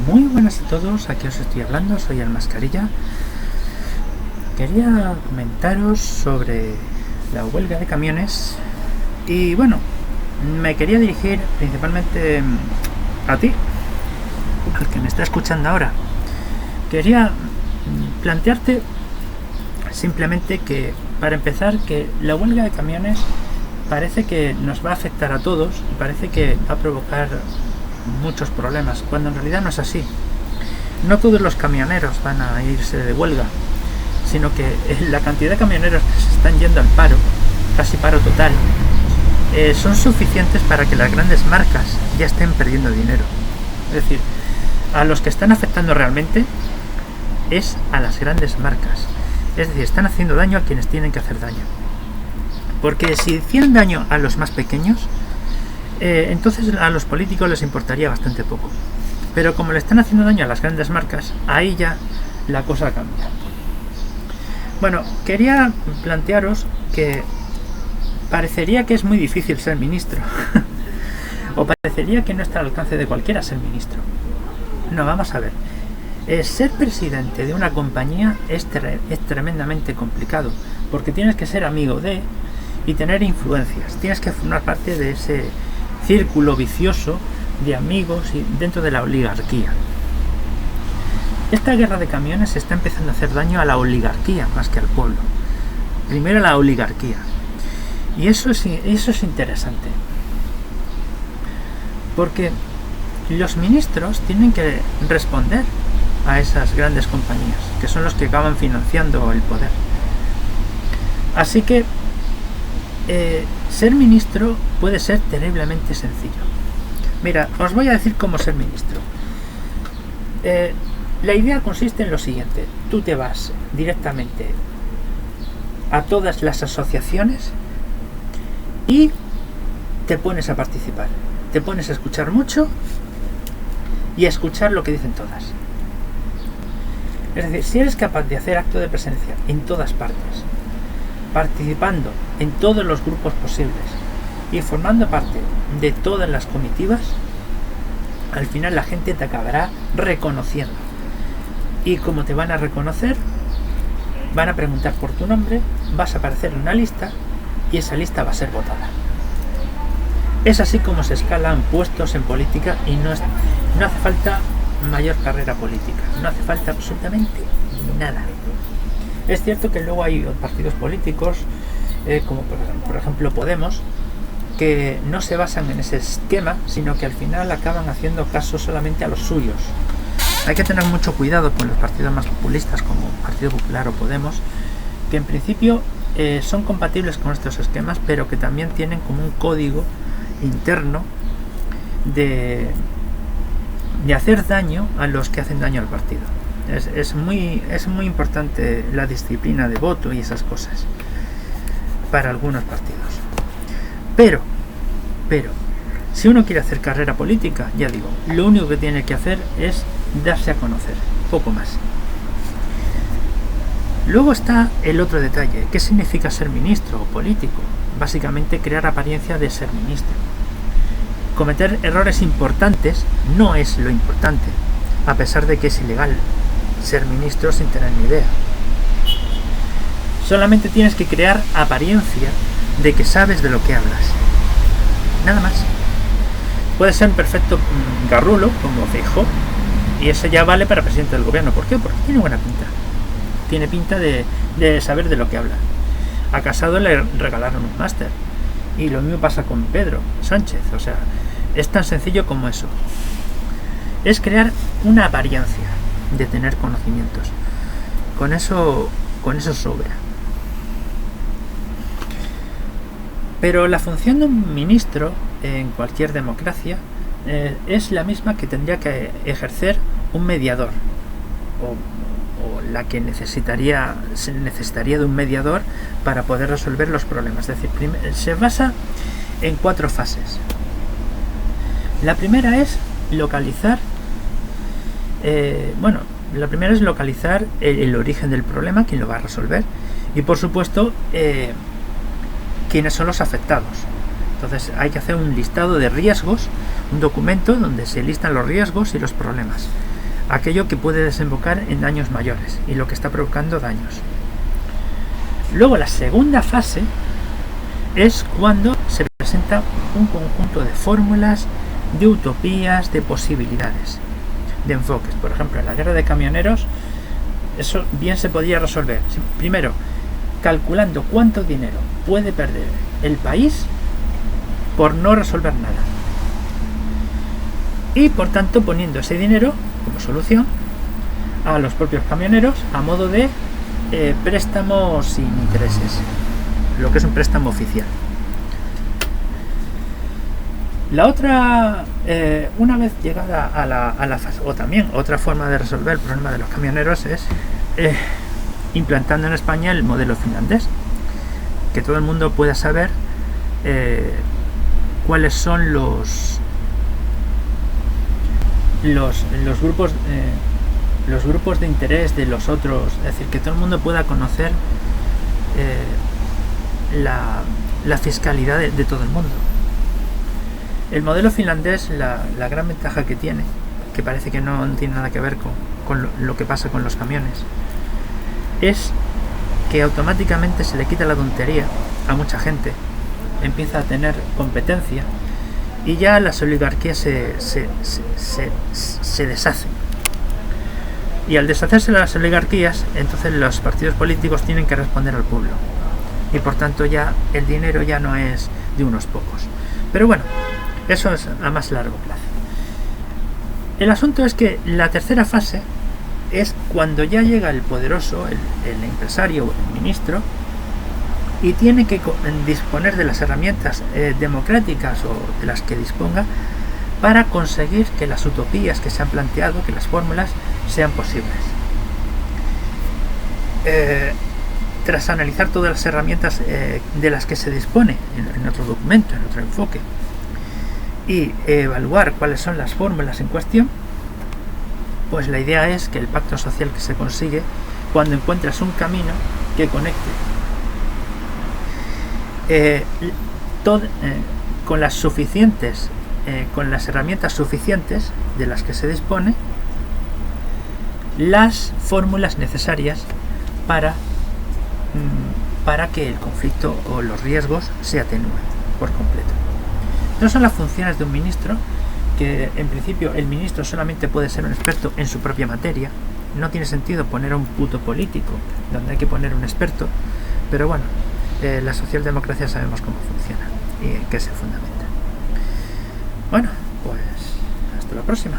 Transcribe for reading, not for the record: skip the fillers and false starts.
Muy buenas a todos, aquí os estoy hablando, soy el Mascarilla. Quería comentaros sobre la huelga de camiones y bueno, me quería dirigir principalmente a ti, al que me está escuchando ahora. Quería plantearte simplemente que, para empezar, que la huelga de camiones parece que nos va a afectar a todos y parece que va a provocar muchos problemas, cuando en realidad no es así. No todos los camioneros van a irse de huelga, sino que la cantidad de camioneros que se están yendo al paro, casi paro total, son suficientes para que las grandes marcas ya estén perdiendo dinero. Es decir, a los que están afectando realmente es a las grandes marcas. Es decir, están haciendo daño a quienes tienen que hacer daño. Porque si hicieran daño a los más pequeños, entonces a los políticos les importaría bastante poco. Pero como le están haciendo daño a las grandes marcas, ahí ya la cosa cambia. Bueno, quería plantearos que parecería que es muy difícil ser ministro. O parecería que no está al alcance de cualquiera ser ministro. No, vamos a ver. Ser presidente de una compañía es tremendamente complicado, porque tienes que ser amigo de y tener influencias. Tienes que formar parte de ese círculo vicioso de amigos y dentro de la oligarquía. Esta guerra de camiones está empezando a hacer daño a la oligarquía más que al pueblo. Primero a la oligarquía. Y eso es interesante. Porque los ministros tienen que responder a esas grandes compañías, que son los que acaban financiando el poder. Así que ser ministro puede ser terriblemente sencillo. Mira, os voy a decir cómo ser ministro. La idea consiste en lo siguiente: tú te vas directamente a todas las asociaciones y te pones a participar, te pones a escuchar mucho y a escuchar lo que dicen todas. Es decir, si eres capaz de hacer acto de presencia en todas partes, participando en todos los grupos posibles y formando parte de todas las comitivas, al final la gente te acabará reconociendo. Y como te van a reconocer, van a preguntar por tu nombre, vas a aparecer en una lista y esa lista va a ser votada. Es así como se escalan puestos en política y no hace falta mayor carrera política, no hace falta absolutamente nada. Es cierto que luego hay partidos políticos, como por ejemplo Podemos, que no se basan en ese esquema, sino que al final acaban haciendo caso solamente a los suyos. Hay que tener mucho cuidado con los partidos más populistas, como Partido Popular o Podemos, que en principio son compatibles con estos esquemas, pero que también tienen como un código interno de hacer daño a los que hacen daño al partido. Es muy importante la disciplina de voto y esas cosas para algunos partidos. Pero si uno quiere hacer carrera política, ya digo, lo único que tiene que hacer es darse a conocer, poco más. Luego está el otro detalle: ¿qué significa ser ministro o político? Básicamente crear apariencia de ser ministro. Cometer errores importantes no es lo importante, a pesar de que es ilegal ser ministro sin tener ni idea. Solamente tienes que crear apariencia de que sabes de lo que hablas. Nada más. Puedes ser un perfecto garrulo, como Feijóo, y eso ya vale para presidente del gobierno. ¿Por qué? Porque tiene buena pinta. Tiene pinta de saber de lo que habla. A Casado le regalaron un máster. Y lo mismo pasa con Pedro Sánchez. O sea, es tan sencillo como eso. Es crear una apariencia de tener conocimientos. Con eso sobra. Pero la función de un ministro en cualquier democracia es la misma que tendría que ejercer un mediador, o la que se necesitaría de un mediador para poder resolver los problemas. Es decir, se basa en 4 fases. La primera es localizar el origen del problema, quién lo va a resolver, y por supuesto quiénes son los afectados. Entonces hay que hacer un listado de riesgos, un documento donde se listan los riesgos y los problemas. aquello que puede desembocar en daños mayores y lo que está provocando daños. Luego la segunda fase es cuando se presenta un conjunto de fórmulas, de utopías, de posibilidades, de enfoques. Por ejemplo, en la guerra de camioneros, eso bien se podía resolver. Primero, calculando cuánto dinero puede perder el país por no resolver nada. Y por tanto poniendo ese dinero como solución a los propios camioneros a modo de préstamos sin intereses, lo que es un préstamo oficial. La otra, una vez llegada a la fase, o también otra forma de resolver el problema de los camioneros es implantando en España el modelo finlandés, que todo el mundo pueda saber cuáles son los grupos de interés de los otros, es decir, que todo el mundo pueda conocer la fiscalidad de todo el mundo. El modelo finlandés, la gran ventaja que tiene, que parece que no tiene nada que ver con lo que pasa con los camiones, es que automáticamente se le quita la tontería a mucha gente, empieza a tener competencia y ya las oligarquías se deshacen. Y al deshacerse las oligarquías, entonces los partidos políticos tienen que responder al pueblo. Y por tanto ya el dinero ya no es de unos pocos. Pero bueno, eso es a más largo plazo. El asunto es que la tercera fase es cuando ya llega el poderoso, el empresario o el ministro, y tiene que disponer de las herramientas democráticas o de las que disponga para conseguir que las utopías que se han planteado, que las fórmulas sean posibles. Tras analizar todas las herramientas de las que se dispone en otro documento, en otro enfoque, y evaluar cuáles son las fórmulas en cuestión, pues la idea es que el pacto social que se consigue cuando encuentras un camino que conecte con las herramientas suficientes de las que se dispone, las fórmulas necesarias para que el conflicto o los riesgos se atenúen por completo. No son las funciones de un ministro, que en principio el ministro solamente puede ser un experto en su propia materia. No tiene sentido poner a un puto político donde hay que poner un experto, pero bueno, la socialdemocracia sabemos cómo funciona y en qué se fundamenta. Bueno, pues hasta la próxima.